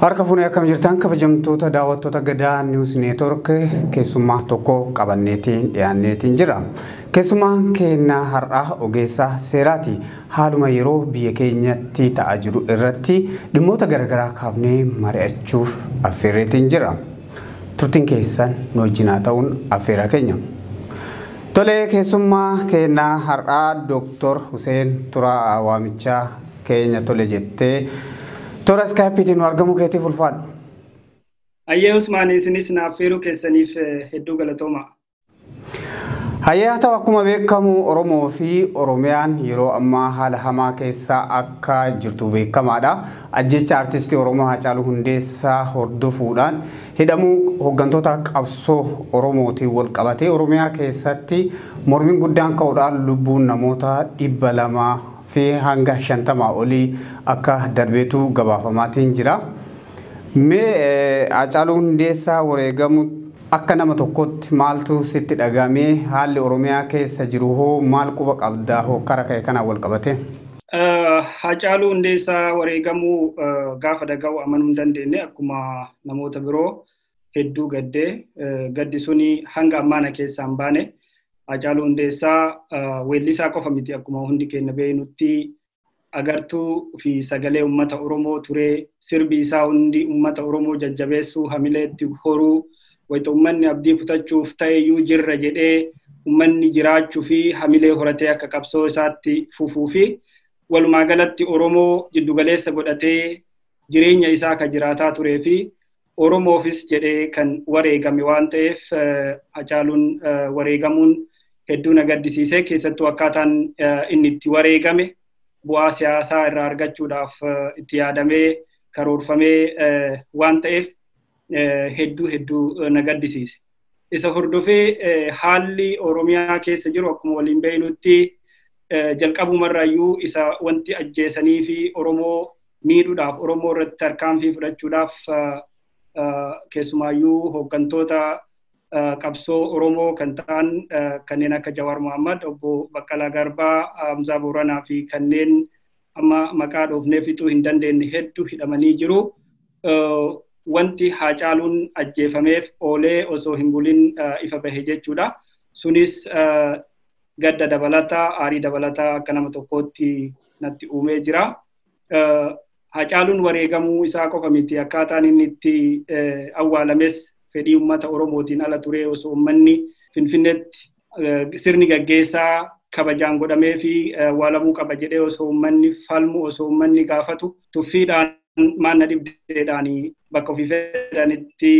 Harka fuunee akkam jirtan kabajamtoota daawwattoota Gadaa News Network keessummaa tokko qabanneetiin dhiyaanneetiin jira. Keessummaan keenya har'aa ogeessa seeraati. Haaluma yeroo biyya keenyatti ta'aa jiru irratti dhimmoota garaagaraa kaafnee mari'achuuf affeerreetiin jira. Turtiin keessan nu wajjin ta'uun affeeraa keenya. Tolee keessummaa keenya har'aa Dr. Hussein Turaa Waamichaa keenya tole jettee Toras Kaapitiin argamu keetiif ulfaadhu. Ayyee Usmaan isinis naafeeruu keessaniif hedduu galatooma. Hayyee haa ta'u akkuma beekamu Oromoo fi Oromiyaan yeroo ammaa haala hamaa keessa akka jirtu beekamaadha. Ajjecha artistii Oromoo Haacaaluu Hundeessaa hordofuudhaan hidhamuu hooggantoota qabsoo Oromootiin wal qabatee Oromiyaa keessatti mormiin guddaan ka'uudhaan lubbuun namoota 200 fi hanga 50 olii akka darbeetu gabaafamaatiin jira. Mee Haacaaluu Hundeessaa wareegamu akka nama tokkotti maaltu sitti dhagamee haalli Oromiyaa keessa jiru hoo maal quba qabdaa hoo kara ka'e kana wal qabate? Haacaaluu Hundeessaa wareegamuu gaafa dhaga'u amanuu hin dandeenye akkuma namoota biroo hedduu gaddi suni hanga ammaana keessaa hin baane. Haacaaluu Hundeessaa weellisaa qofa miti akkuma hundi keenya beeknutti agartuu fi sagalee uummata Oromoo ture. Sirbi isaa hundi uummata Oromoo jajjabeessuu hamileetti horuu wayita uummanni abdii kutachuuf ta'eyyuu jirra jedhee uummanni jiraachuu fi hamilee horatee akka qabsoo isaatti fufuu fi walumaa galatti Oromoo jiddugaleessa godhatee jireenya isaa akka jiraataa turee fi Oromoofis jedhee kan wareegame waan ta'eef Haacaaluun wareegamuun hedduu na gaddisiisee keessattuu akkaataan inni itti wareegame bu'aa siyaasaa irraa argachuudhaaf itti yaadamee karoorfamee waan ta'eef hedduu na gaddisiise. Isa hordofee haalli Oromiyaa keessa jiru akkuma waliin beeknutti jalqabumarraayyuu isa wanti ajjeesanii fi Oromoo miidhuudhaaf Oromoo irratti tarkaanfii fudhachuudhaaf keessumaayyuu hooggantoota qabsoo Oromoo kan ta'an kanneen akka Jawaar Mohaammed, Obbo Baqqalaa Garbaa, Hamzaa Booranaa fi kanneen amma maqaa dhoofnee fixuu hin dandeenye hedduu hidhamanii jiru. Wanti Haacaaluun ajjeefameef oolee osoo hin bulin ifa bahe jechuudha. Sunis gadda dabalataa, aarii dabalataa akka nama tokkootti natti uumee jira. Haacaaluun wareegamuu isaa qofa miti akkaataan inni itti awwaalames fedhii uummata Oromootiin ala ture osoo uummanni Finfinneetti sirni gaggeessaa kabajaan godhamee fi awwaalamuu qaba jedhee osoo uummanni falmu osoo uummanni gaafatu tuffiidhaan maanna dhibdeedhaan bakka ofii fedhanitti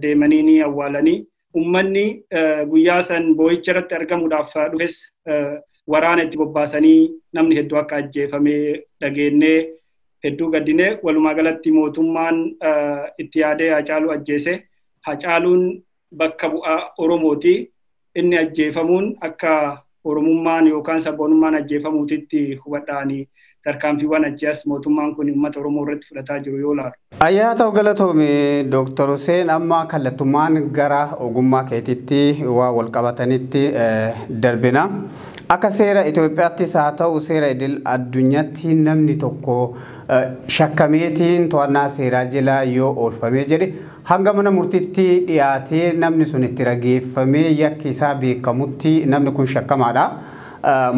deemanii ni awwaalanii. Uummanni guyyaa san boo'icha irratti argamuudhaaf dhufes waraana itti bobbaasanii namni hedduu akka ajjeefamee dhageenyee hedduu gaddinee walumaa galatti mootummaan itti yaadee Haacaaluu ajjeese. Haacaaluun bakka bu'aa Oromooti. Inni ajjeefamuun akka Oromummaan yookaan sabboonummaan ajjeefamuutitti hubadhaanii tarkaanfiiwwan achias mootummaan kun uummata Oromoo irratti fudhataa jiru yoo laalu. Ayyaa ta'u galatoome Dr. Hussein amma kallattummaan gara ogummaa keetitti waa wal qabatanitti darbina. Akka seera Itoophiyaattis haa ta'u seera idil addunyaatti namni tokko shakkameetiin to'annaa seeraa jala yoo oolfamee jedhe hanga mana murtiitti dhiyaatee namni sun itti rageeffamee yakki isaa beekamutti namni kun shakkamaadha.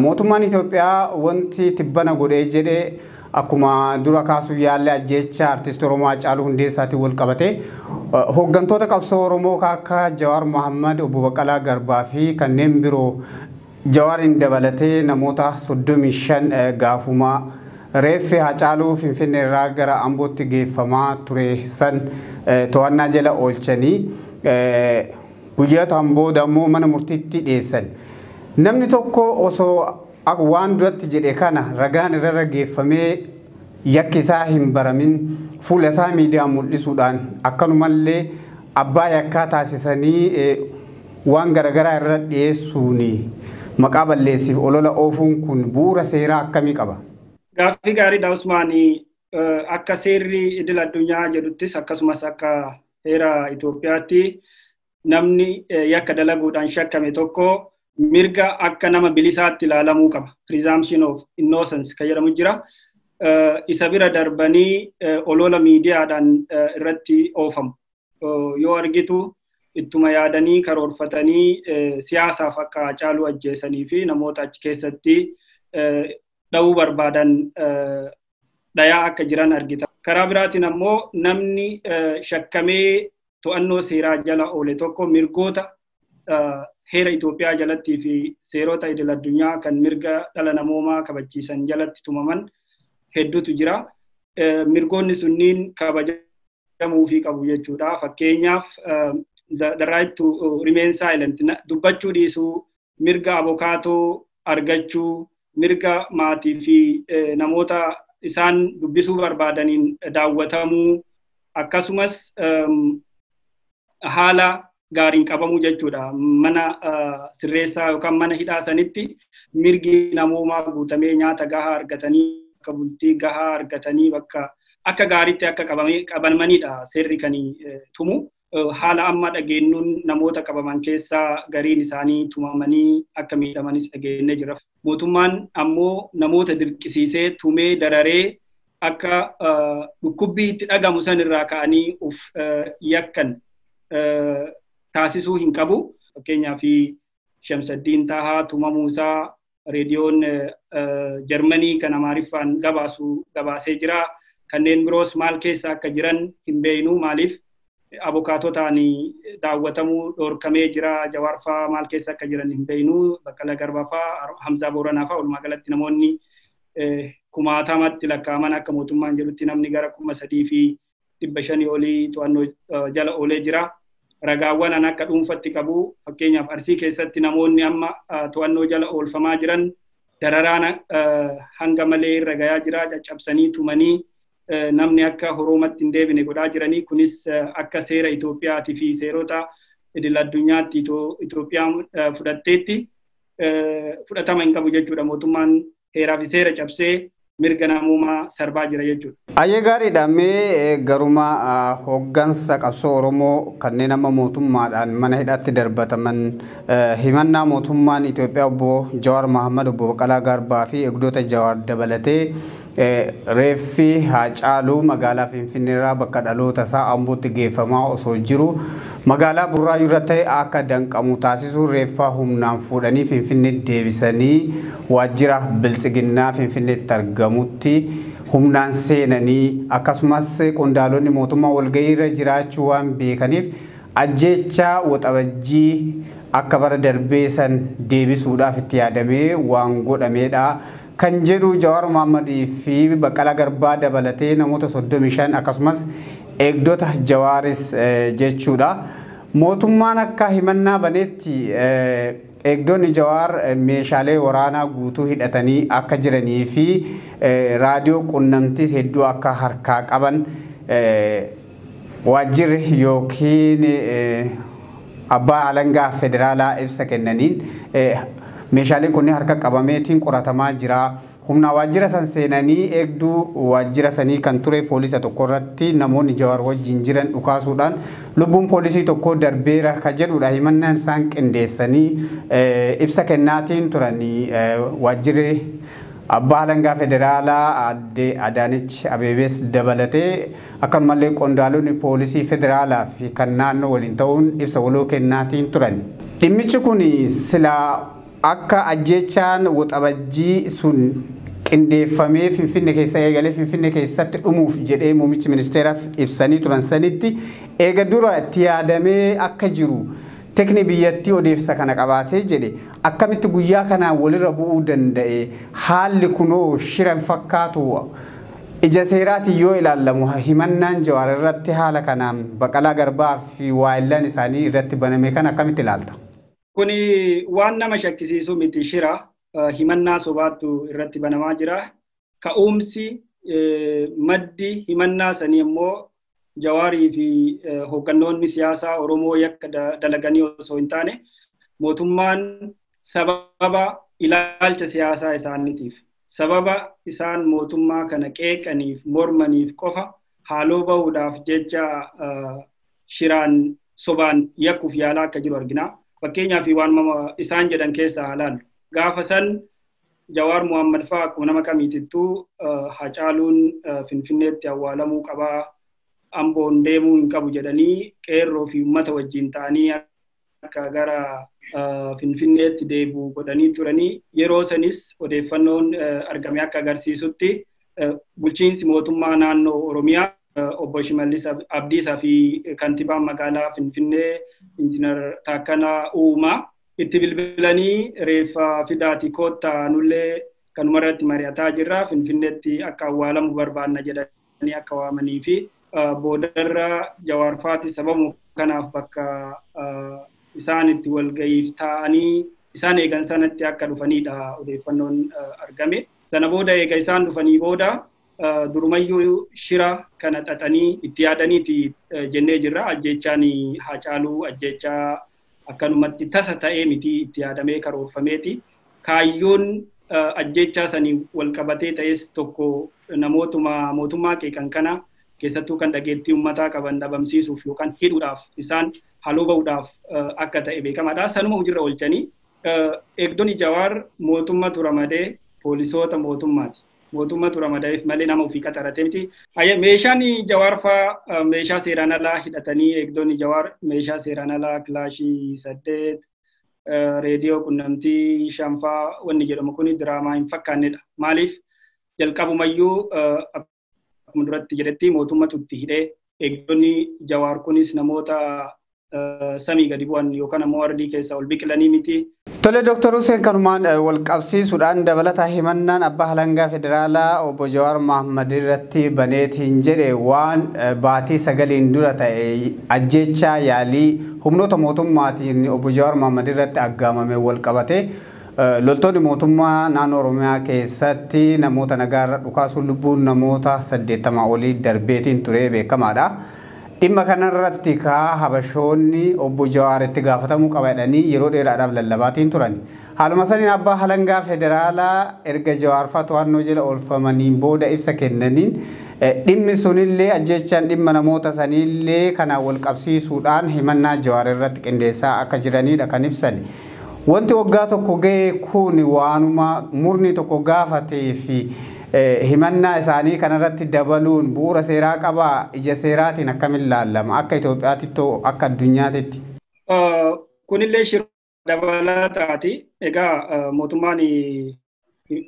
Mootummaan Itoophiyaa wanti tibbana godhee jedhe akkuma dura kaasuuf yaallee ajjecha artistii Oromoo Haacaaluu Hundeessaatiin wal qabatee hooggantoota qabsoo Oromoo akka Jawaar Mohaammed, Obbo Baqqalaa Garbaa fi kanneen biroo Jawaarin dabalatee namoota 35 gaafumaa reeffi Haacaaluu Finfinnee irraa gara Ambootti geeffamaa ture san to'annaa jala oolchanii guyyaa booda ammoo mana murtiitti dhiyeessan. Namni tokko osoo waan duratti jedhe kana ragaan irra geeffamee yakki isaa hin baramin fuula isaa miidiyaa mul'isuudhaan akkanumallee abbaa yakkaa taasisanii waan garaagaraa irra dhiyeessuuni maqaa balleessiif olola oofuun kun bu'uura seeraa akkamii qaba? Gaaffii gaariidha Usmaanii. Akka seerri idil addunyaa jedhuttis akkasumas akka heera Itoophiyaatti namni yakka dalaguudhaan shakkame tokko mirga akka nama bilisaatti ilaalamuu qaba. Presumption of innocence kan jedhamu jira. isa bira darbanii olola miidiyaadhaan irratti oofamu. Yoo argitu ittuma yaadanii karoorfatanii siyaasaaf akka Hacaaluu ajjeesanii fi namoota achi keessatti dha'uu barbaadan dhayaa akka jiran argita. Karaa biraatiin ammoo namni shakkamee to'annoo seeraa jala oole tokko mirgoota heera Itoophiyaa jalatti fi seerota idil addunyaa kan mirga dhala namoomaa kabachiisan jalatti tumaman hedduutu jira. Mirgoonni sunniin kabajamuu fi qabu jechuudha. Fakkeenyaaf the right to remain silent, dubbachuu dhiisuu, mirga abokaatoo argachuu, mirga maatii fi namoota isaan dubbisuu barbaadaniin daawwatamuu, akkasumas haala gaariin qabamuu jechuudha. Mana sirreessaa yookaan mana hidhaa sanitti mirgi namoomaa guutamee nyaata gahaa argatanii, akka bultii gahaa argatanii bakka akka gaariitti akka qabamanidha seerri kan tumu. Haala amma dhageenyuun namoota qabaman keessaa gariin isaanii tumamanii akka miidhamanis dhageenyee jira. Mootummaan ammoo namoota dirqisiisee tumee dararee akka dhukkubbii itti dhagamu san irraa ka'anii uf yakkan taasisuu hin qabu. Fakkeenyaaf Shamsaddiin Tahaa tumamuusaa reediyoon Jarmanii kan Amaariffaan gabaasee jira. Kanneen biroos maal keessa akka jiran hin beeknu. Maaliif abokaatotaan daawwatamuu dhorkamee jira. Jawaar fa'aa maal keessa akka jiran hin beeknu. Baqqalaa Garbaa fa'aa, Hamzaa Booranaa fa'aa walumaa galatti namoonni kumaatamatti lakkaa'aman akka mootummaan jedhutti namni gara 3,500 olii to'annoo jala oolee jira. Ragaawwan an akka dhuunfatti qabu. Fakkeenyaaf Arsii keessatti namoonni amma to'annoo jala oolfamaa jiran dararaan hanga malee irra gayaa jira. Caccabsanii tumanii namni akka horoomatti hin deebine godhaa jiranii. Kunis akka seera Itoophiyaatii fi seerota idil addunyaatti Itoophiyaan fudhatteetti fudhatama hin qabu jechuudha. Mootummaan heeraa fi seera cabsee mirga namoomaa sarbaa jira jechuudha. Ayyee gaariidha. Mee garuma hoggansa qabsoo Oromoo kanneen amma mootummaadhaan mana hidhaatti darbataman himannaa mootummaan Itoophiyaa obbo Jawaar Mohaammed, obbo Baqqalaa Garbaa fi eegdota Jawaar dabalatee reeffi Hacaaluu magaalaa Finfinneerraa bakka dhaloota isaa Ambootti geeffamaa osoo jiru magaalaa Burraayyuu irratti akka danqamu taasisuu reeffaa humnaan fuudhanii Finfinneetti deebisanii waajjira Biltsiginnaa Finfinneetti argamutti humnaan seenanii akkasumas qondaalonni mootummaa walgahii irra jiraachuu waan beekaniif ajjeechaa waxabajjii akka bara darbee san deebisuudhaaf itti yaadamee waan godhamedha kan jedhu Jawaar Mohaammed fi Baqqalaa Garbaa dabalatee namoota 35 akkasumas eegdota Jawaaris jechuudha. Mootummaan akka himannaa baneetti eegdonni Jawaar meeshaalee waraanaa guutuu hidhatanii akka jiranii fi raadiyoo qunnamtiis hedduu akka harkaa qaban waajjirri yookiin abbaa alangaa federaalaa ibsa kennaniin meeshaaleen kunniin harka qabameetiin qoratamaa jira. Humna waajjira san seenanii eegduu waajjira sanii kan ture poolisa tokko irratti namoonni Jawaar wajjin jiran dhukaasuudhaan lubbuun poolisii tokko darbeera ka jedhudha. Himannaan isaan qindeessanii ibsa kennaatiin turanii waajjirri abbaa alangaa federaalaa adde Adaanech Abeebees dabalatee akkanumallee qondaalonni poolisii federaalaa fi kan naannoo waliin ta'uun ibsa waloo kennaatiin turan. Dhimmichi kun silaa akka ajjeechaan waxabajjii sun qindeeffamee Finfinnee keessa eegalee Finfinnee keessatti dhumuuf jedhee muummichi ministeeras ibsanii turan sanitti eega dura itti yaadamee akka jiru tekni biyyattii odeessa kana qabaatee jedhe akkamitti guyyaa kanaan walirra bu'uu danda'e. Haalli kunoo shiran fakkaatu ija seeraati yoo ilaallamu himannaan Jawaar irratti haala kanaan Baqqalaa Garbaa fi waayillaan isaanii irratti baname kan akkamitti ilaalta? Kuni waan nama shakkisiisu miti. Shira himannaa sobaatu irratti banamaa jira. Ka'umsi maddi himannaa sanii immoo Jawaarii fi hooggantoonni siyaasaa Oromoo yakka dalaganii osoo hin taane mootummaan sababa ilaalcha siyaasaa isaaniitiif sababa isaan mootummaa kana qeeqaniif mormaniif qofa haaloo bahuudhaaf jecha shiraan sobaan yakkuuf yaalaa akka jiru argina. Fakkeenyaaf waan isaan jedhan keessaa haalaallu. Gaafa san Jawaar Muhammad fa'aa akkuma nama kamiitittuu Hacaaluun Finfinneetti awwaalamuu qabaa, Amboon deemuu hin qabu jedhanii qeerroo fi uummata wajjin ta'anii akka gara Finfinneetti deebi'u godhanii turanii. Yeroo sanis odeeffannoon argame akka agarsiisutti bulchiinsi mootummaa naannoo Oromiyaa obbo Shimallis Abdiisaa fi kantiibaan magaalaa Finfinnee Injiinar Taakkalaa Uumaa itti bilbilanii reeffa fidaati koottaa nullee kanuma irratti mari'ataa jirra, Finfinneetti akka awwaalamu barbaanna jedhanii akka waamanii fi boodarra Jawaar Faati sababu kanaaf bakka isaan itti walga'iif ta'anii isaan eegan sanatti akka dhufanidha odeeffannoon argame. Sana booda eega isaan dhufanii booda durumayyuu shira kana xaxanii itti yaadaniiti jennee jirra. Ajjechaan Hacaaluu ajjechaa akkanumatti tasa ta'ee miti itti yaadamee karoorfameeti. Kaayyoon ajjechaa sanii wal qabatee ta'es tokko namootuma mootummaa qeeqan kana keessattuu kan dhageettii uummataa qaban dhabamsiisuuf yookaan hidhuudhaaf isaan haaloo ba'uudhaaf akka ta'e beekamaadha. Sanuma hojiirra oolchanii eegdonni Jawaar mootummatu ramadee poolisoota mootummaati. Mootummatu ramadeef malee nama ofii qaxaratee miti. Meeshaan Jawaar fa'aa meeshaa seeraan alaa hidhatanii eegdonni Jawaar meeshaa seeraan alaa kilaashii 8 reediyoo qunnamtii 5 fa'aa wanni jedhamu kun diraamaa hin fakkaannedha. Maaliif jalqabumayyuu akkuma duratti jedhetti mootummatu itti hidhee eegdonni Jawaar kunis namoota samii gadi bu'an yookaan ammoo ardii keessaa ol biqilanii miti. Tole Dr. Hussein kanumaan wal qabsiisuudhaan dabalataa himannaan abbaa alangaa federaalaa obbo Jawaar Mohammad irratti baneetiin jedhe waan baatii 9 dura ta'e ajjechaa yaalii humnoota mootummaatiin obbo Jawaar Mohammad irratti aggaamame wal qabate loltoonni mootummaa naannoo Oromiyaa keessatti namoota nagaarra dhukaasuun lubbuun namoota 80 olii darbeetiin ture beekamaadha. Dhimma kanarratti habashoonni obbo Jawaaritti gaafatamuu qabaadhanii yeroo dheeraadhaaf lallabaatiin turan. Haaluma saniin abbaa alangaa federaalaa erga Jawaar fa'aa to'annoo jala oolfamaniin booda ibsa kennaniin dhimmi sunillee ajjechaan dhimma namoota sanillee kana wal qabsiisuudhaan himannaa Jawaar irratti qindeessaa akka jiranidha kan ibsan. Wanti waggaa tokko ga'e kun waanuma murni tokko gaafatee fi himannaa isaanii kanarratti dabaluun bu'uura seeraa qabaa, ija seeraatiin akkamiin ilaalama akka Itoophiyaatti akka addunyaatti? Kunillee shira dabalataati. Egaa mootummaan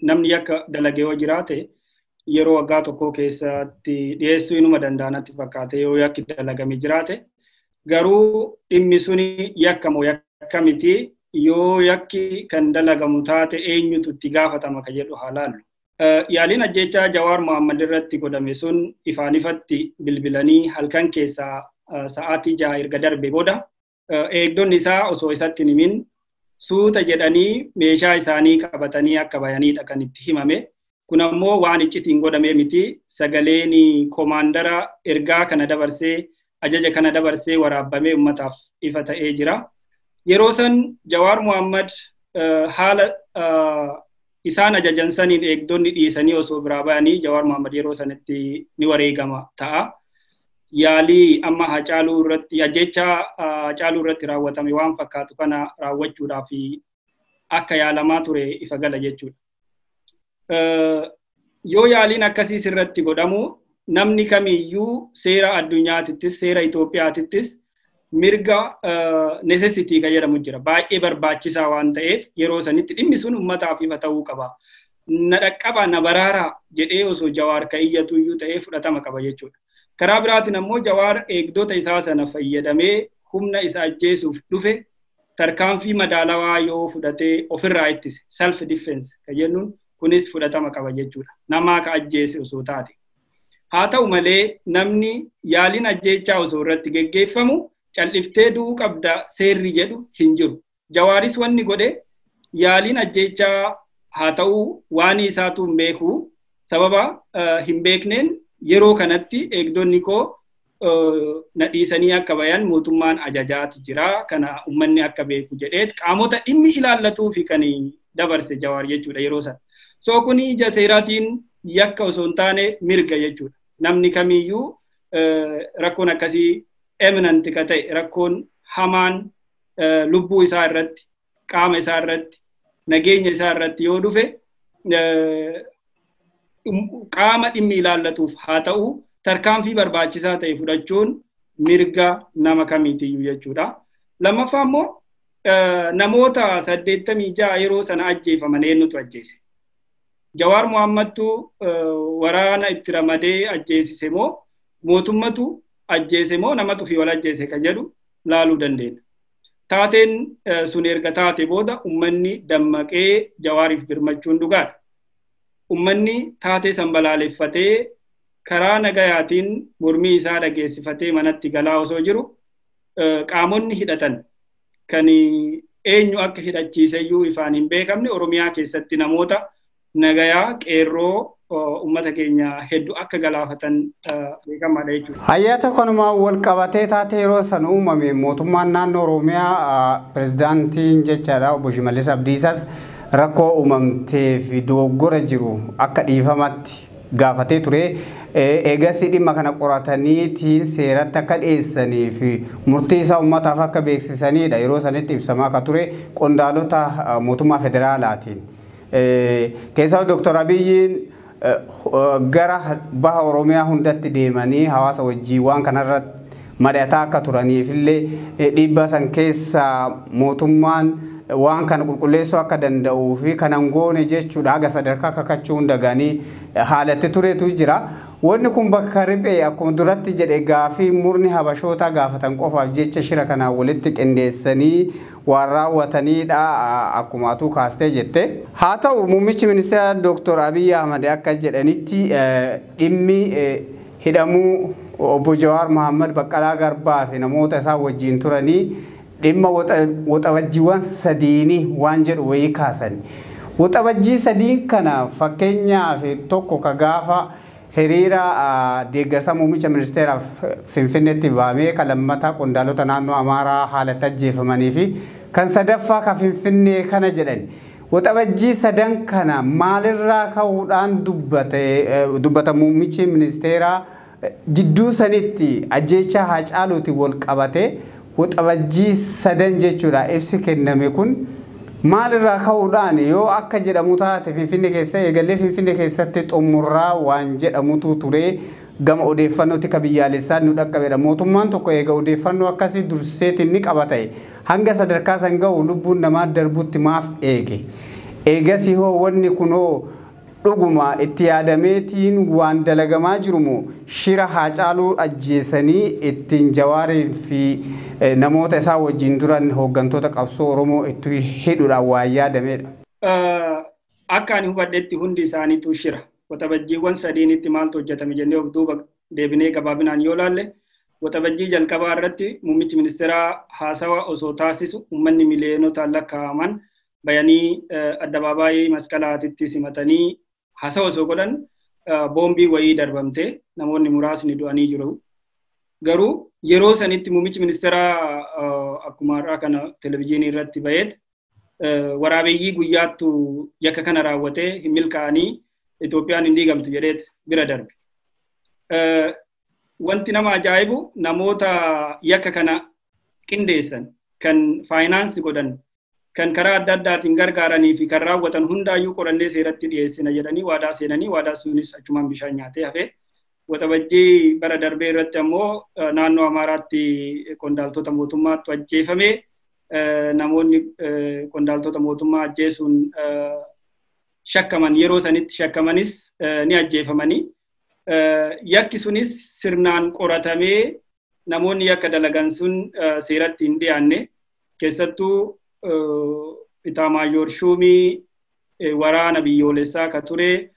namni akka dalagee yoo jiraate yeroo waggaa tokko keessatti dhiyeessuu inuma danda'anatti fakkaate yoo yakki dalagame jiraate. Garuu dhimmi suni yakkamoo yakka miti yoo yakki kan dalagamu taate eenyutu itti gaafatama ka jedhu haa laallu. Yaaliin ajjechaa Jawaar Mohammad irratti godhame sun ifaan ifatti bilbilanii halkan keessaa sa'aatii 6 erga darbe booda eegdonni isaa osoo isatti himin suuta jedhanii meeshaa isaanii qabatanii akka bayanidha kan itti himame. Kun ammoo waan iccitiin godhamee miti. Sagaleen koomaandara ergaa kana dabarsee ajaja kana dabarsee waraabamee ummataaf ifa ta'ee jira. Yeroo san Jawaar Mohammad haala isaan ajajan saniin eegdonni dhiisanii osoo biraa bayanii Jawaar Mohammad yeroo sanatti ni wareegama ta'a. Yaalii amma Hacaaluu irratti ajjechaa Hacaaluu irratti raawwatame waan fakkaatu kana raawwachuudhaaf akka yaalamaa ture ifa gala jechuudha. Yoo yaaliin akkasiis irratti godhamu namni kamiyyuu seera addunyaatittis seera Itoophiyaatittis mirga necessity ka jedhamu jira. Baay'ee barbaachisaa waan ta'eef yeroo sanitti dhimmi sun ummataaf ifa ta'uu qaba. Na dhaqqaba na baraara jedhee osoo Jawaar ka iyyatu iyyuu ta'ee fudhatama qaba jechuudha. Karaa biraatiin ammoo Jawaar eegdota isaa sana fayyadamee humna isa ajjeesuuf dhufe tarkaanfii madaalawaa yoo fudhatee ofirraa ittise self defense ka jennuun kunis fudhatama qaba jechuudha. Namaa ka ajjeese osoo taate. Haa ta'u malee namni yaaliin ajjechaa osoo irratti geggeeffamu calliftee du'uu qabda seerri jedhu hin jiru. Jawaaris wanni godhe yaaliin ajjechaa haa ta'u waan isaatu hin beeku sababa hin beekneen yeroo kanatti eegdonni koo na dhiisanii akka bayan mootummaan ajajaati jira kana ummanni akka beeku jedheet qaamota dhimmi ilaallatuu fi kan dabarse Jawaar jechuudha yeroo sana. So kuni ija seeraatiin yakka osoo hin taane mirga jechuudha. Namni kamiyyuu rakkoon akkasii eminent ka ta'e rakkoon hamaan lubbuu isaa irratti qaama isaa irratti nageenya isaa irratti yoo dhufe qaama dhimmi ilaallatuuf haa ta'u tarkaanfii barbaachisaa ta'e fudhachuun mirga nama kamiitiyyuu jechuudha. Lammaffaa immoo namoota 86 yeroo sana ajjeefaman eenyutu ajjeese? Jawaar Mohammadtu waraana itti ramadee ajjeesise moo mootummatu ajjeese moo namatu fi wal ajjeese kan jedhu laaluu dandeenya. Taateen sun erga taate booda ummanni dammaqee Jawaariif birmachuun dhugaadha. Ummanni taatee san balaaleffatee karaa nagayaatiin mormii isaa dhageessifatee manatti galaa osoo jiru qaamonni hidhatan kan eenyu akka hidhachiiseyyuu ifaan hin beekamne Oromiyaa keessatti namoota nagayaa qeerroo ummata keenya hedduu akka galaafatan beekamaadha jechuudha. Hayyaata kanuma wal qabatee taatee yeroo san uumame mootummaan naannoo Oromiyaa pirezidaantiin jechaadha obbo Shimallis Abdiisaas rakkoo uumamtee fi dogoggora jiru akka dhiifamatti gaafatee ture. Eegas dhimma kana qorataniitiin seeratti akka dhiyeessanii fi murtii isaa uummataaf akka beeksisanidha yeroo sanitti ibsamaa akka ture qondaalota mootummaa federaalaatiin. Keessaa Dr. Abiyyiin gara baha Oromiyaa hundatti deemanii hawaasa wajjii waan kanarratti mari'ataa akka turaniif illee dhiibbaa san keessa mootummaan waan kana qulqulleessuu akka danda'uu fi kanan goone jechuudha haga sadarkaa kakachuu hundaganii haalatti turetu jira. Wanni kun bakka riphee akkuma duratti jedhe gaafii murni habashoota gaafatan qofaaf jecha shira kanaan walitti qindeessanii waan raawwatanidha akkuma atuu kaastee jette. Haa ta'u muummichi ministeera Dr. Abiy Ahmed akka jedhanitti dhimmi hidhamuu obbo Jawaar Mohammad Baqqalaa Garbaa fi namoota isaa wajjin turanii dhimma waxabajjiiwwan sadiini waan jedhu wayii kaasan. Waxabajjii sadiin kana fakkeenyaaf tokko ka gaafa hiriira deeggarsa muummicha ministeeraaf Finfinneetti baamee kan lammataa qondaalota naannoo Amaaraa haalatti ajjeefamanii fi kan sadaffaa ka Finfinnee kana jedhan. Waxabajjii sadan kana maalirraa ka'uudhaan dubbata muummichi ministeeraa jidduu sanitti ajjeechaa Haacaaluuti wal qabate waxabajjii sadan jechuudha ibsi kenname kun maalirraa ka'uudhaan yoo akka jedhamu taate Finfinnee keessa eegalee Finfinnee keessatti xumurraa waan jedhamutu ture gama odeeffannootti ka biyyaalessaa nu dhaqqabedha. Mootummaan tokko eega odeeffannoo akkasii durseetiin ni qabata hanga sadarkaa san ga'u lubbuun namaa darbutti maaf eege eegasii hoo wanni kunoo dhuguma itti yaadameetiin waan dalagamaa jiru moo shira Haacaaluu ajjeesanii ittiin Jawaarii fi namoota isaa wajjin duran hooggantoota qabsoo Oromoo itti hidhuudhaan waan yaadamedha. Akka ani hubadhetti hundi isaaniitu shira. Waxabajjiiwwan sadiinitti maaltu hojjetame jennee of duuba deebinee gabaabinaan yoo laalle waxabajjii jalqabaa irratti muummichi ministeeraa haasawa osoo taasisu uummanni miliyoonota lakkaa'aman bayanii addabaabaayii masqalaatitti simatanii haasawa osoo godhan boombii wayii darbamte namoonni muraasni du'anii jiru. Garuu yeroo sanitti muummichi ministeeraa akkuma har'aa kana televizyiinii irratti baheet waraabeeyyii guyyaattu yakka kana raawwatee hin milkaa'anii Itoophiyaan hin diigamtu jedheet bira darbe. Wanti nama ajaa'ibu namoota yakka kana qindeessan kan faayinaansi godhan kan karaa adda addaatiin gargaaranii fi kan raawwatan hundaayyuu qorannee seeratti dhiyeessina jedhanii waadaa seenanii waadaa sunis achumaan bishaan nyaatee hafe. Waxabajjii bara darbee irratti ammoo naannoo Amaaraatti qondaaltota mootummaatu ajjeefame. Namoonni qondaaltota mootummaa ajjeesuun shakkaman yeroo sanitti shakkamanis ni ajjeefamanii. Yakki sunis sirnaan qoratamee namoonni yakka dalagan sun seeratti hin dhiyaanne keessattuu Itaamaayoor Shuumii waraana biyyoolessaa ka ture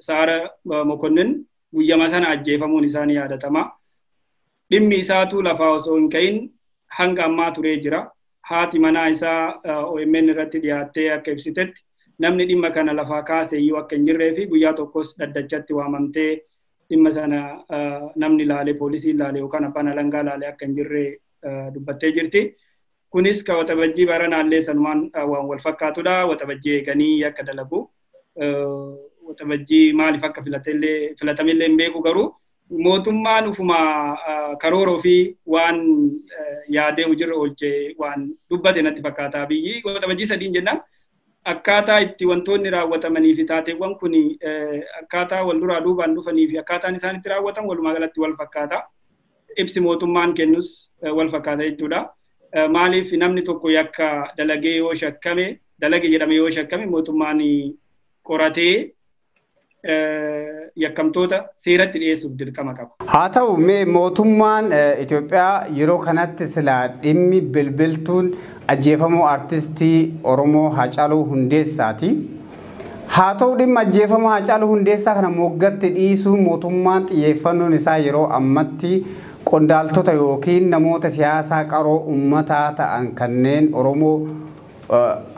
Saara Mokonnin guyyama sana ajjeefamuun isaanii yaadatama. Dhimmi isaatu lafaa osoo hin ka'in hanga ammaa turee jira. Haati manaa isaa OMN irratti dhiyaattee akka ibsitetti namni dhimma kana lafaa kaase iyyuu akka hin jirree fi guyyaa tokkos daddachatti waamamtee dhimma sana namni laalee poolisiin laalee yookaan abbaan alangaa laalee akka hin jirree dubbattee jirti. Kunis ka waxabajjii baranaallee sanumaan waan wal fakkaatudha. Waxabajjii eeganii akka dalagu. Waxabajjii maaliif akka filatamillee hin beeku garuu mootummaan ufuma karooroo fi waan yaadee hojirra oolchee waan dubbate natti fakkaata. Biyyi waxabajjii sadiin jennaan akkaataa itti wantoonni raawwatamanii fi taateewwan kun akkaataa wal duraa duubaan dhufanii fi akkaataan isaan itti raawwatan walumaa galatti wal fakkaata. Ibsi mootummaan kennus wal fakkaata jechuudha. Maaliif namni tokko yakka dalagee yoo shakkame, dalage jedhame yoo shakkame mootummaan qoratee yakkamtoota seeratti dhiyeessuuf dirqama qaba. Haa ta'u mee mootummaan Itoophiyaa yeroo kanatti silaa dhimmi bilbiltuun ajjeefamuu artistii Oromoo Haacaaluu Hundeessaati. Haa ta'u dhimma ajjeefamuu Haacaaluu Hundeessaa kana moggatti dhiisuun mootummaan xiyyeeffannoon isaa yeroo ammatti qondaaltota yookiin namoota siyaasaa qaroo uummataa ta'an kanneen Oromoo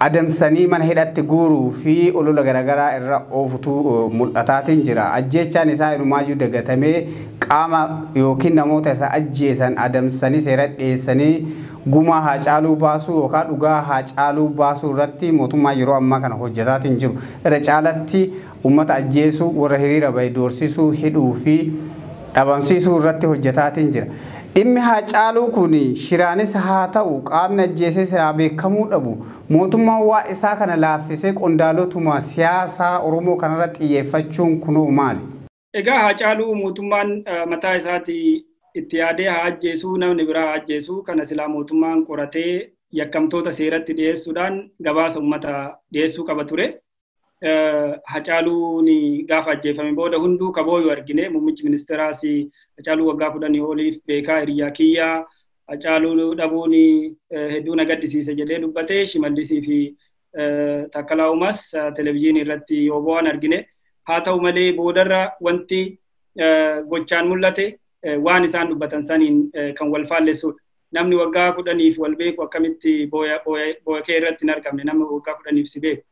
adamsanii mana hidhatti guuruu fi olola garaagaraa irra oofutu mul'ataatiin jira. Ajjeechaan isaa inumaayyuu dagatamee qaama yookiin namoota isa ajjeesan adamsanii seera dhiyeessanii gumaa Haacaaluu baasuu yookaan dhugaa Haacaaluu baasuu irratti mootummaa yeroo ammaa kana hojjetaatiin jiru. Irra caalatti uummata ajjeesuu, warra hiriira bahe doorsisuu, hidhuu fi dhabamsiisuu irratti hojjetaatiin jira. Dhimmi Haacaaluu kun shiraanis haa ta'u qaamni ajjeesee isaa beekamuu dhabu mootummaan waa isaa kana laaffisee qondaalotuma siyaasaa Oromoo kanarratti xiyyeeffachuun kunoo maali? Egaa Haacaaluu mootummaan mataa isaatii itti yaadee haa ajjeesuu, namni biraa haa ajjeesuu kana silaa mootummaan qoratee yakkamtoota seeratti dhiyeessuudhaan gabaasa uummata dhiyeessuu qaba ture. Haacaaluun gaafa ajjeefame booda hunduu kabooyu argine muummichi ministeeraas Haacaaluu waggaa 10 oliif beekaa hiriyaa kiyyaa Haacaaluu dhabuun hedduu na gaddisiise jedhee dubbatee Shimallisii fi Takkalaa Uumaas televezyiinii irratti yoo bo'an argine. Haa ta'u malee boodarra wanti gochaan mul'ate waan isaan dubbatan saniin kan wal faallessuudha. Namni waggaa 10 wal beeku akkamitti boo'akee irratti hin argamne namni waggaa 10 si beeku.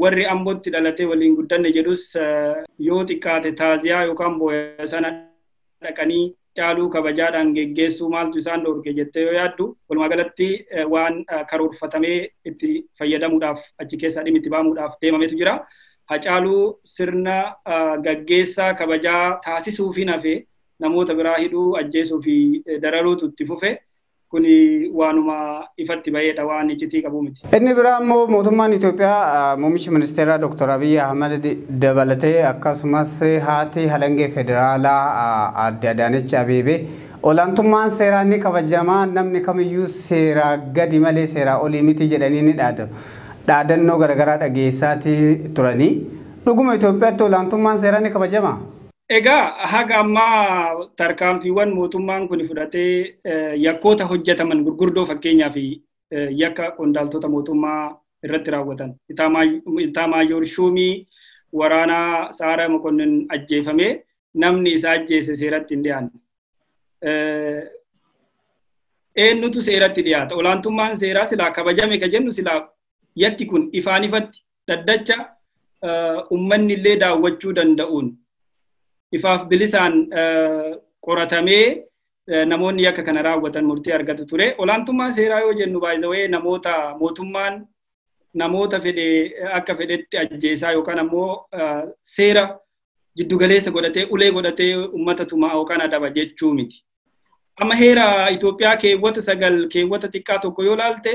Warri Ambootti dhalatee waliin guddanne jedhus yoo xiqqaate taaziyaa yookaan boo'a sana dhaqanii Haacaaluu kabajaadhaan geggeessuu maaltu isaan dhorke jettee yoo yaaddu walumaa galatti waan karoorfatamee itti fayyadamuudhaaf achi keessaa dhimmi itti baamuudhaaf deemametu jira. Haacaaluu sirna gaggeessaa kabajaa taasisuu fi nafee namoota biraa hidhuu ajjeesuu fi dararuutu itti fufe. Kuni waanuma ifatti baheedha waan iccitii qabu miti. Inni biraa immoo mootummaan Itoophiyaa muummichi ministeeraa Dr. Abiy Ahmed dabalatee akkasumas haati halangee federaalaa Aadde Adaanech Abeebee olaantummaan seeraa ni kabajamaa namni kamiyyuu seeraa gadi malee seeraa olii miti jedhanii ni dhaadannoo garaagaraa dhageessaatii turanii. Dhuguma Itoophiyaatti olaantummaan seeraa ni kabajamaa? Egaa haga ammaa tarkaanfiiwwan mootummaan kun fudhatee yakkoota hojjetaman gurguddoo fakkeenyaa fi yakka qondaaltota mootummaa irratti raawwatan. Itaamaayoor Shuumii waraanaa Saaraa Mokonnin ajjeefamee namni isaa ajjeese seeratti hin dhiyaanne. Eenyutu seeratti dhiyaata? Olaantummaan seeraa silaa kabajame ka jennu silaa yakki kun ifaan ifatti daddacha uummanni illee daawwachuu danda'uun ifaaf bilisaan qoratamee namoonni yakka kana raawwatan murtii argatu ture. Olaantummaa seeraa yoo jennu baay'ee mootummaan namoota fedhe akka fedhetti ajjeesaa yookaan ammoo seera jiddugaleessa godhatee ulee godhatee uummata tumaa yookaan adaba jechuu miti. Amma heera Itoophiyaa keewwata 9 keewwata xiqqaa tokko yoo laalte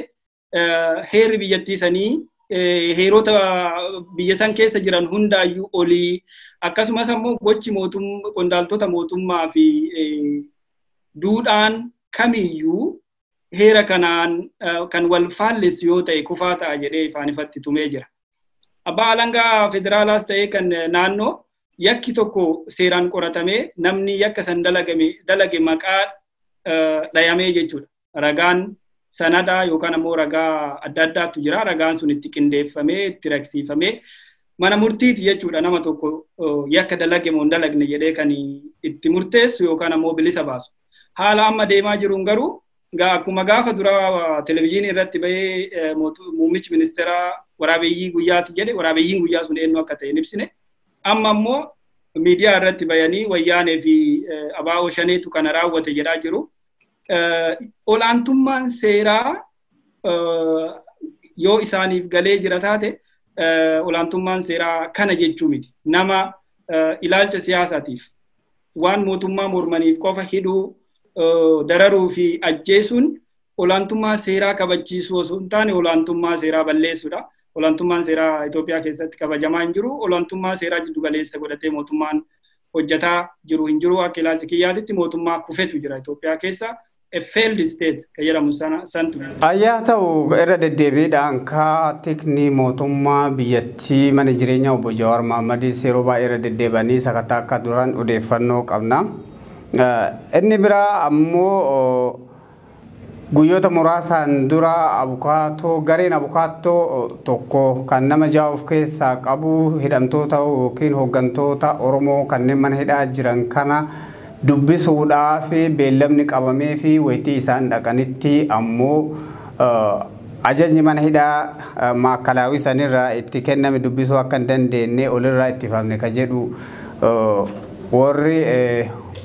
heerri biyyattii sanii heerota biyya san keessa jiran hundaayyuu olii akkasumas ammoo gochi qondaaltota mootummaa fi duudhaan kamiyyuu heera kanaan kan wal faallessu yoo ta'e kufaa ta'a jedhee ifaan ifatti tumee jira. Abbaa alangaa federaalaas ta'ee kan naannoo yakki tokko seeraan qoratamee namni yakka san dalage maqaa dhayamee jechuudha. Ragaan sanadaa yookaan ammoo ragaa adda addaatu jira. Ragaan sun itti qindeeffamee itti ragsiifamee mana murtiiti jechuudha. Nama tokko yakka dalage moo hin dalagne jedhee kan itti murteessu yookaan ammoo bilisa baasu. Haala amma deemaa jiruun garuu akkuma gaafa dura televezyiinii irratti bahee muummichi ministeeraa waraabeeyyii guyyaati jedhe waraabeeyyiin guyyaa sun eenyu akka ta'e hin ibsine. Amma ammoo miidiyaa irratti bahanii wayyaanee fi abaa'oo shaneetu kana raawwate jedhaa jiru. Olaantummaan seeraa yoo isaaniif galee jira taate olaantummaan seeraa kana jechuu miti. Nama ilaalcha siyaasaatiif waan mootummaa mormaniif qofa hidhuu dararuu fi ajjeesuun olaantummaa seeraa kabachiisuu osoo hin taane olaantummaa seeraa balleessuudha. Olaantummaan seeraa Itoophiyaa keessatti kabajamaa hin jiru. Olaantummaa seeraa jiddu galeessa godhatee mootummaan hojjetaa jiru hin jiru. Akka ilaalcha kiyyaatitti mootummaa kufetu jira Itoophiyaa keessa. A failed state kan jedhamu santu. Ayyaa ta'u irra deddeebiidhaan tikni mootummaa biyyattii mana jireenyaa obbo Jawaar Mohammadis yeroo baay'ee irra deddeebanii sakataa akka duraan odeeffannoo qabna. Inni biraa ammoo guyyoota muraasaan dura gareen abukaatoo tokko kan nama ja'a of keessaa qabu hidhamtoota yookiin hooggantoota Oromoo kanneen mana hidhaa jiran kana dubbisuudhaaf beellamni qabamee fi wayitii isaan dhaqanitti ammoo ajajni mana hidhaa maakalaawii sanirraa itti kenname dubbisuu akka hin dandeenye olirraa ittifamne ka jedhu warri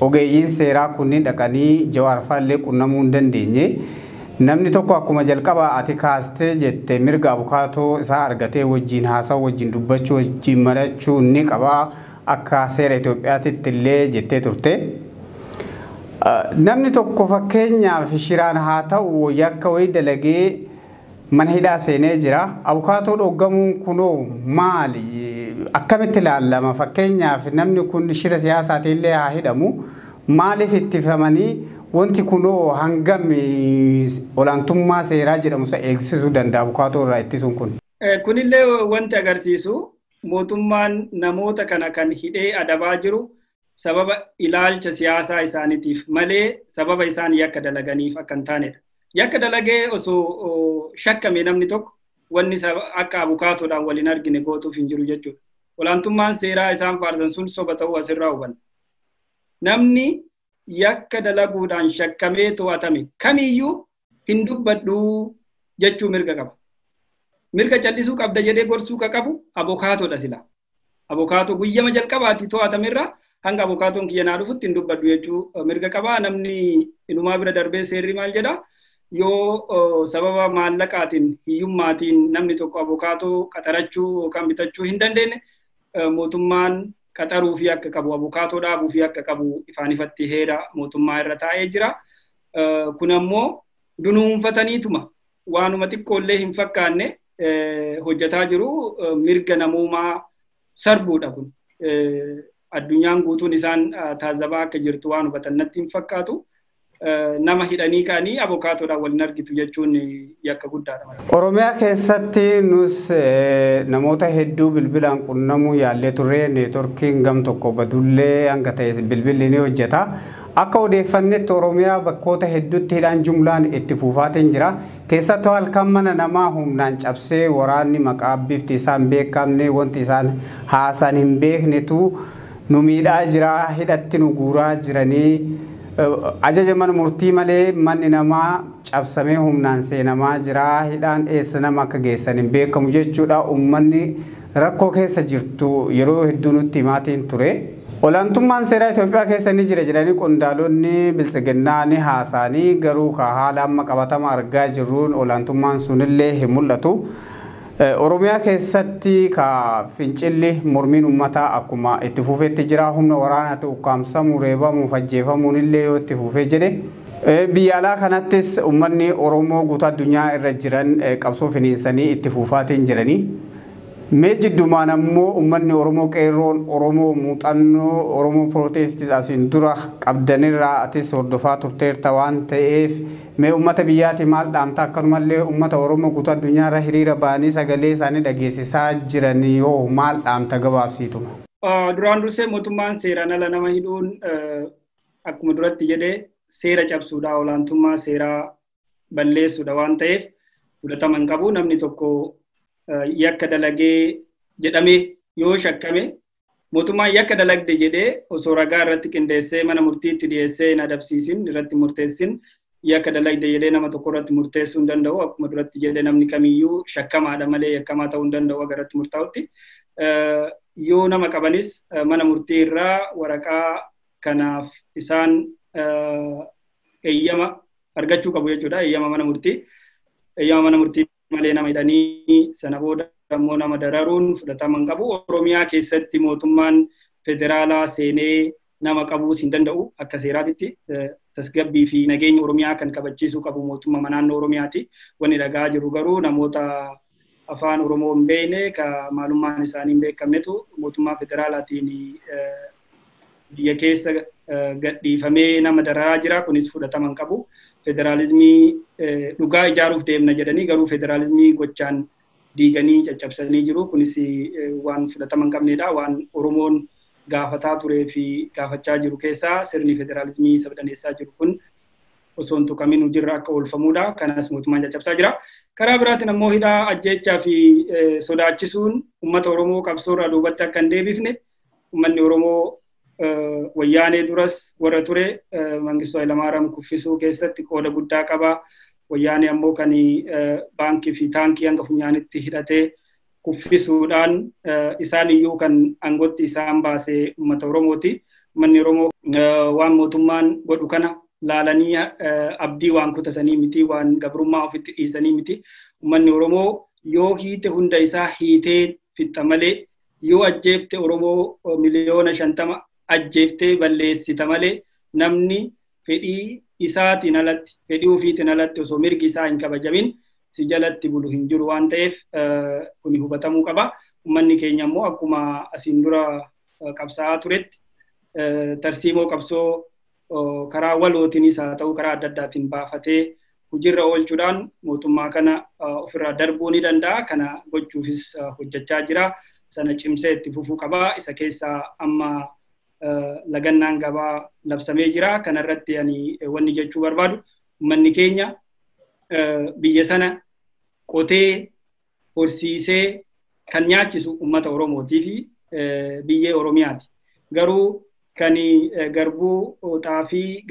ogeeyyiin seeraa kunniin dhaqanii Jawaar faallee qunnamuu hin dandeenye. Namni tokko akkuma jalqaba ati kaastee jette mirga abukaatoo isaa argatee wajjin haasa'u wajjin dubbachuu wajjin marachuu ni qaba akka seera Itoophiyaatti illee jettee turte. Namni tokko fakkeenyaaf shiraan haa ta'u yakka wayii dalagee mana hidhaa seenee jira. Abukaatoo dhoggamuun kunoo maali? Akkamitti ilaalama? Fakkeenyaaf namni kun shira siyaasaatiin illee haa hidhamu. Maaliif ittifamanii wanti kunoo hangam olaantummaa seeraa jedhamu isa eegsisuu danda'a abukaatoo irraa ittisuun kun? Kunillee wanti agarsiisu mootummaan namoota kana kan hidhee adabaa jiru sababa ilaalcha siyaasaa isaaniitiif malee sababa isaan yakka dalaganiif akka hin taanedha. Yakka dalagee osoo shakkame namni tokko wanni akka abukaatoodhaan waliin argine gootuuf hin jiru jechuudha. Olaantummaan seeraa isaan faarsan sun soba ta'uu asirraa hubanna. Namni yakka dalaguudhaan shakkamee to'atame kamiyyuu hin dubbadhu jechuu mirga qaba. Mirga callisuu qabda jedhee gorsuu ka qabu abukaatoodha sila. Abukaatoo guyyama jalqabaatti to'atamerraa hanga abukaatoon kiyya naa dhufutti hin dubbadhu jechuu mirga qaba. Namni inumaa bira darbee seerri maal jedha? Yoo sababa maallaqaatiin hiyyummaatiin namni tokko abukaatoo qaxarachuu yookaan bitachuu hin dandeenye mootummaan qaxaruu fi akka qabu abukaatoo dhaabuu fi akka qabu ifaan ifatti heera mootummaa irra taa'ee jira. Kun ammoo dunuunfataniituma waanuma xiqqoollee hin fakkaanne hojjetaa jiru mirga namoomaa sarbuudha kun. Addunyaan guutuun isaan taazabaa akka jirtu waan hubatan natti hin fakkaatu. Nama hidhanii kaanii abukaatoodhaan waliin argitu jechuun yakka guddaadha. Oromiyaa keessatti nus namoota hedduu bilbilaan qunnamuu yaallee turre neetworkiin gam tokko badullee hanga ta'e bilbilli ni hojjeta. Akka odeeffannetti Oromiyaa bakkoota hedduutti hidhaan jumlaan itti fufaatiin jira. Keessattuu halkan mana namaa humnaan cabsee waraanni maqaa bifti isaan beekamne wanti isaan haasan hin beeknetu nu miidhaa jira hidhatti nu guuraa jiranii. Ajaja mana murtii malee manni namaa cabsamee humnaan seenamaa jira. Hidhaan eessa nama akka geessan hin beekamu jechuudha. Uummanni rakkoo keessa jirtu yeroo hedduu nutti himaatiin ture. Olaantummaan seeraa Itoophiyaa keessa ni jira jedhanii qondaalonni biltsiginnaa ni haasa'anii garuu haala amma qabatama argaa jirruun olaantummaan sunillee hin mul'atu. Oromiyaa keessatti fincilli mormiin uummataa akkuma itti fufeetti jira. Humna waraanaatti ukkaamsamuu, reebamuu, ajjeefamuun illee yoo itti fufee jedhe. Biyya alaa kanattis uummanni Oromoo guutuu addunyaa irra jiran qabsoo finiinsanii itti fufaatiin jiranii. Mee jiddumaan ammoo uummanni Oromoo qeerroon Oromoo muuxannoo Oromoo Pirootestii asiin dura qabdanirraa atis hordofaa turteerta waan ta'eef mee uummata biyyaati maal dhaamta akkanumallee uummata Oromoo guutuu addunyaarra hiriira ba'anii sagalee isaanii dhageessisaa jiran yoo maal dhaamta gabaabsiituma? Duraan dursee mootummaan seeraan ala nama hidhuun akkuma duratti jedhee seera cabsuudha olaantummaa seeraa balleessuudha waan ta'eef fudhatama hin qabu. Namni tokko yakka dalagee jedhamee yoo shakkame mootummaan yakka dalagde jedhee osoo ragaa irratti qindeessee mana murtiitti dhiyeessee hin adabsiisin irratti murteessin yakka dalagde jedhee nama tokko irratti murteessuu hin danda'u. Akkuma duratti jedhee namni kamiyyuu shakkamaadha malee yakkamaa ta'uu hin danda'u aga irratti murtaa'utti. Yoo nama qabanis mana murtii irraa waraqaa kanaaf isaan eeyyama argachuu qabu jechuudha. Eeyyama mana murtii. Eeyyama mana murtii malee nama hidhanii sana booda ammoo nama dararuun fudhatama hin qabu. Oromiyaa keessatti mootummaan federaalaa seenee nama qabuus hin danda'u akka seeraatitti tasgabbii fi nageenya Oromiyaa kan kabachiisuu qabu mootummaa naannoo Oromiyaati. Wanni dhagaa jiru garuu namoota afaan Oromoo hin beekne ka maalummaan isaanii hin beekamnetu mootummaa federaalaatiin biyya keessa gadhiifamee nama dararaa jira. Kunis fudhatama hin qabu. Federaalizimii dhugaa ijaaruuf deemna jedhanii garuu federaalizimii gochaan diiganii caccabsanii jiru. Kunis waan fudhatama hin qabnedha. Waan Oromoon gaafataa turee fi gaafachaa jiru keessaa sirni federaalizimii sabdaneessaa jiru kun osoo hin tuqamin hojiirra akka oolfamudha. Kanas mootummaan caccabsaa jira. Karaa biraatiin ammoo hidhaa ajjeechaa fi sodaachisuun uummata Oromoo qabsoorraa duubatti akka hin deebifne uummanni Oromoo wayyaanee duras warra ture Mangistuu Hayilamaariyaam kuffisuu keessatti qooda guddaa qaba. Wayyaanee ammoo kan baankii fi taankii hanga funyaanitti hidhatee kuffisuudhaan isaan iyyuu kan aangootti isaan baasee uummata Oromooti. Uummanni Oromoo waan mootummaan godhu kana laalanii abdii waan kutatanii miti, waan gabrummaa ofitti dhiisanii miti. Uummanni Oromoo yoo hiite hunda isaa hiitee fixa malee, yoo ajjeefte Oromoo miliyoona 50 ajjeeftee balleessita malee namni fedhii isaatiin alatti, fedhii ofiitiin alatti osoo mirgi isaa hin kabajamin si jalatti bulu hin jiru waan ta'eef kun hubatamuu qaba. Uummanni keenya immoo akkuma asiin dura qabsaa'aa turetti tarsiimoo qabsoo karaa walootiinis haa ta'u karaa adda addaatiin baafatee hojiirra oolchuudhaan mootummaa kana ofirraa darbuu ni danda'a. Kana gochuufis hojjechaa jira. Sana cimsee itti fufuu qaba. Isa keessaa amma lagannaan gabaa labsamee jira. Kanarratti ani wanni jechuu barbaadu uummanni keenya biyya sana qotee horsiisee kan nyaachisu uummata Oromootii fi biyyee Oromiyaati. Garuu kan garbuu xaafii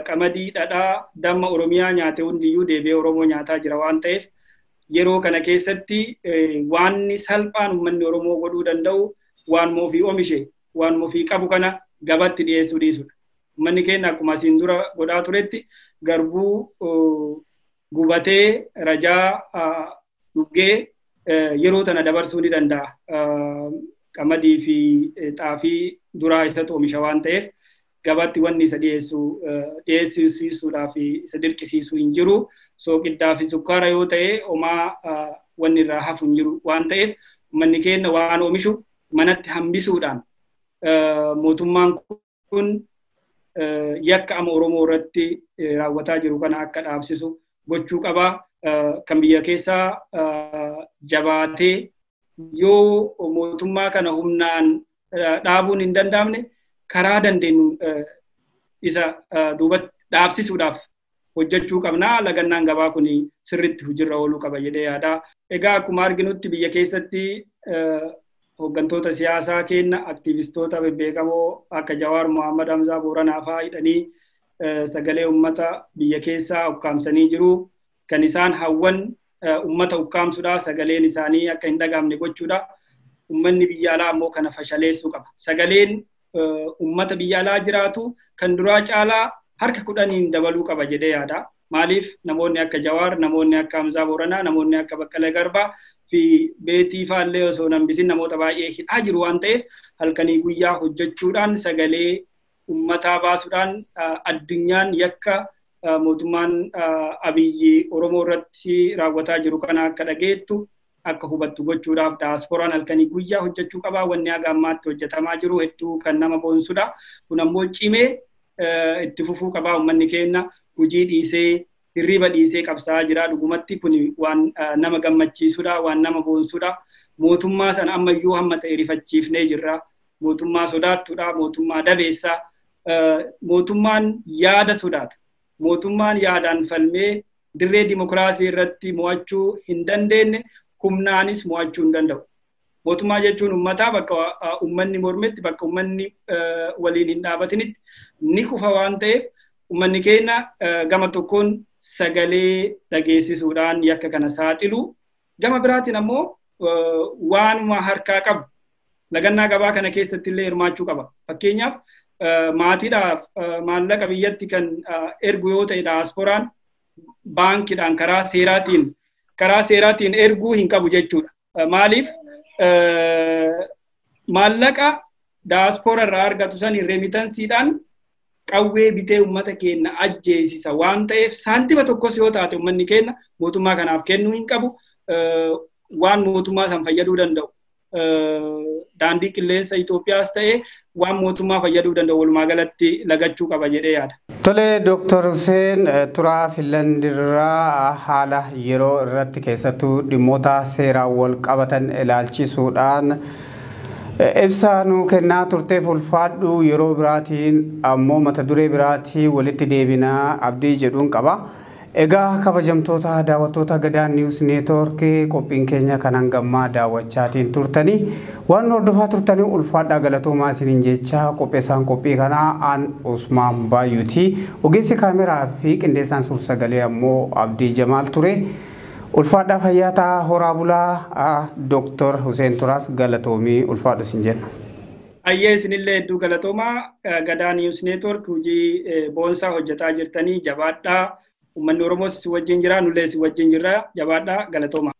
qamadii dhadhaa damma Oromiyaa nyaate hundiyyuu deebi'ee Oromoo nyaataa jira waan ta'eef yeroo kana keessatti waan salphaan uummanni Oromoo godhuu danda'u waan ofii oomishe waan ofii qabu kana gabatti dhiyeessuu dhiisudha. Uummanni keenya akkuma asiin dura godhaa turetti garbuu gubatee rajaa dhuggee yeroo tana dabarsuu ni danda'a. Qamadii fi xaafii duraa isatu oomisha waan ta'eef gabatti wanni isa dhiyeessisuudhaaf isa dirqisiisuu hin jiru. Sooqiddaa fi sukkaara yoo ta'e homaa wanni irraa hafu hin jiru waan ta'eef uummanni keenya waan oomishu manatti hambisuudhaan mootummaan kun yakka ama Oromoo irratti raawwataa jiru kana akka dhaabsisu gochuu qaba. Kan biyya keessaa jabaatee yoo mootummaa kana humnaan dhaabuun hin danda'amne karaa dandeenyu isa duubatti dhaabsisuudhaaf hojjechuu qabna. Lagannaan gabaa kun sirriitti hojiirra ooluu qaba jedhee yaada. Egaa akkuma arginutti biyya keessatti hooggantoota siyaasaa keenya aktiivistoota bebbeekamoo akka Jawaar Mohaammed Hamzaa Booranaa fa'aa hidhanii sagalee uummata biyya keessaa ukkaamsanii jiru. Kan isaan hawwan uummata ukkaamsuudha, sagaleen isaanii akka hin dhagaamne gochuudha. Uummanni biyya alaa ammoo kana fashaleessuu qaba. Sagaleen uummata biyya alaa jiraatu kan duraa caalaa harka 10 dabaluu qaba jedhee yaada. Maaliif namoonni akka Jawaar, namoonni akka Hamzaa Booranaa, namoonni akka Baqqalee Garbaa fi Beetii faallee osoo nambisin namoota baay'ee hidhaa jiru waan ta'eef halkanii guyyaa hojjechuudhaan sagalee uummataa baasuudhaan addunyaan yakka mootummaan Abiyyi Oromoo irratti raawwataa jiru kana akka dhageettu akka hubattu gochuudhaaf daasporaan halkanii guyyaa hojjechuu qaba. Wanni haga ammaatti hojjetamaa jiru hedduu kan nama boonsudha. Kun ammoo cimee itti fufuu qaba. Uummanni keenya hojii dhiisee hirriba dhiisee qabsaa'aa jira. Dhugumatti kun waan nama gammachiisudha, waan nama boonsudha. Mootummaa sana ammayyuu hamma ta'e rifachiifnee jirra. Mootummaa sodaattuudha, mootummaa dabeessaa. Mootummaan yaada sodaata. Mootummaan yaadaan falmee dirree dimokiraasii irratti mo'achuu hin dandeenye humnaanis mo'achuu hin danda'u. Mootummaa jechuun uummataa bakka uummanni mormetti, bakka uummanni waliin hin dhaabatinitti ni kufa waan ta'eef uummanni keenya gama tokkoon sagalee dhageessisuudhaan yakka kana saaxilu. Gama biraatiin ammoo waanuma harkaa qabu lagannaa gabaa kana keessatti illee hirmaachuu qaba. Fakkeenyaaf maatiidhaaf maallaqa biyyatti kan ergu yoo ta'e daasporaan baankiidhaan karaa seeraatiin erguu hin qabu jechuudha. Maaliif maallaqa daaspora irraa argatu san reemitansiidhaan qawwee bitee uummata keenya ajjeesisa waan ta'eef saantima tokkos yoo taate uummanni keenya mootummaa kanaaf kennuu hin qabu waan mootummaa san fayyaduu danda'u daandii qilleensa Itoophiyaas ta'ee waan mootummaa fayyaduu danda'u walumaa galatti lagachuu qaba jedhee yaada. Tole Dr. Hussein Turaa Finlandirraa haala yeroo irratti keessattuu dhimmoota seeraan wal qabatan ilaalchisuudhaan ibsa nuu kennaa turteef ulfaadhu yeroo biraatiin ammoo mata duree biraatii walitti deebinaa abdii jedhuun qaba. Egaa kabajamtoota daawwattoota Gadaa News Network qophiin keenya kan hangammaa daawwachaatiin turtanii waan hordofaa turtanii ulfaadhaa galatoomaa isiniin jecha qopheessaan qophii kanaa aan Usmaan Baayuuti. Ogeessi kaameraa fi qindeessaan suur-sagalee ammoo Abdii Jamaal ture. ulfaadhaa fayyaataa horaa bulaa Dr. Hussein Turaas galatoomii ulfaadhu isin jenna. Ayyee isinillee hedduu galatoomaa Gadaa News Network hojii boonsaa hojjetaa jirtanii jabaadhaa uummanni Oromoos wajjin jira nullee wajjin jirra jabaadhaa galatoomaa.